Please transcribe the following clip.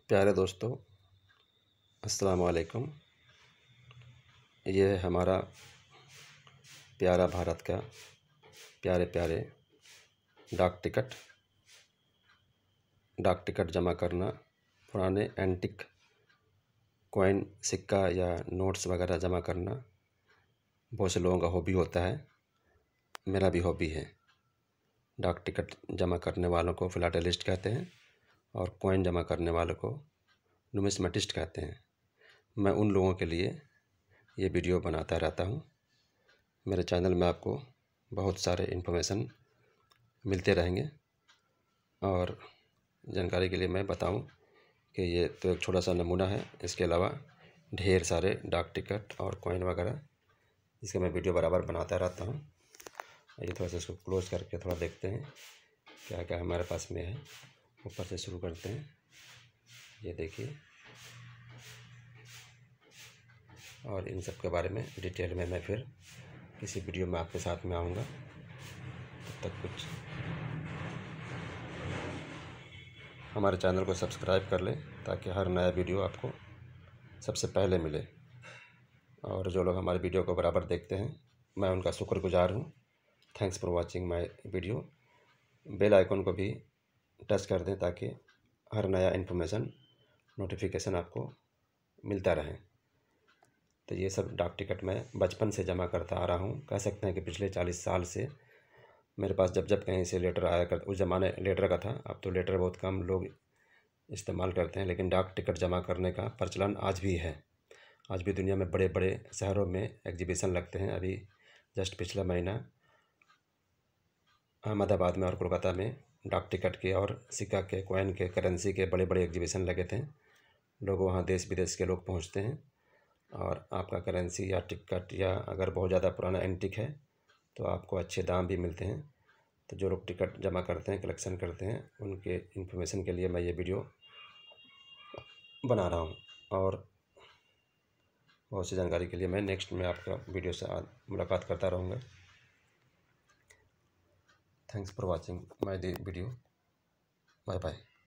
प्यारे दोस्तों, अस्सलाम वालेकुम। ये है हमारा प्यारा भारत का प्यारे प्यारे डाक टिकट जमा करना, पुराने एंटिक कॉइन, सिक्का या नोट्स वगैरह जमा करना बहुत से लोगों का हॉबी होता है। मेरा भी हॉबी है। डाक टिकट जमा करने वालों को फिलाटेलिस्ट कहते हैं और कॉइन जमा करने वालों को नुमिस्मेटिस्ट कहते हैं। मैं उन लोगों के लिए ये वीडियो बनाता रहता हूँ। मेरे चैनल में आपको बहुत सारे इन्फॉर्मेशन मिलते रहेंगे और जानकारी के लिए मैं बताऊं कि ये तो एक छोटा सा नमूना है। इसके अलावा ढेर सारे डाक टिकट और कॉइन वगैरह इसके मैं वीडियो बराबर बनाता रहता हूँ। ये थोड़ा सा इसको क्लोज करके थोड़ा देखते हैं क्या क्या हमारे पास में है। ऊपर से शुरू करते हैं। ये देखिए, और इन सब के बारे में डिटेल में मैं फिर किसी वीडियो में आपके साथ में आऊँगा। तब तक कुछ हमारे चैनल को सब्सक्राइब कर लें ताकि हर नया वीडियो आपको सबसे पहले मिले। और जो लोग हमारे वीडियो को बराबर देखते हैं, मैं उनका शुक्रगुजार हूँ। Thanks for watching my video. Bell icon को भी टच कर दें ताकि हर नया इन्फॉर्मेशन नोटिफिकेशन आपको मिलता रहे। तो ये सब डाक टिकट मैं बचपन से जमा करता आ रहा हूँ। कह सकते हैं कि पिछले 40 साल से मेरे पास जब कहीं से लेटर आया कर, उस ज़माने लेटर का था। अब तो लेटर बहुत कम लोग इस्तेमाल करते हैं, लेकिन डाक टिकट जमा करने का प्रचलन आज भी है। आज भी दुनिया में बड़े बड़े शहरों में एग्जीबिशन लगते हैं। अभी जस्ट पिछला महीना अहमदाबाद में और कोलकाता में डाक टिकट के और सिक्का के, कॉइन के, करेंसी के बड़े बड़े एग्जीबिशन लगे थे। लोग वहाँ देश विदेश के लोग पहुँचते हैं और आपका करेंसी या टिकट या अगर बहुत ज़्यादा पुराना एंटिक है तो आपको अच्छे दाम भी मिलते हैं। तो जो लोग टिकट जमा करते हैं, कलेक्शन करते हैं, उनके इन्फॉर्मेशन के लिए मैं ये वीडियो बना रहा हूँ। और बहुत सी जानकारी के लिए मैं नेक्स्ट में आपका वीडियो से मुलाकात करता रहूँगा। Thanks for watching my video. Bye bye.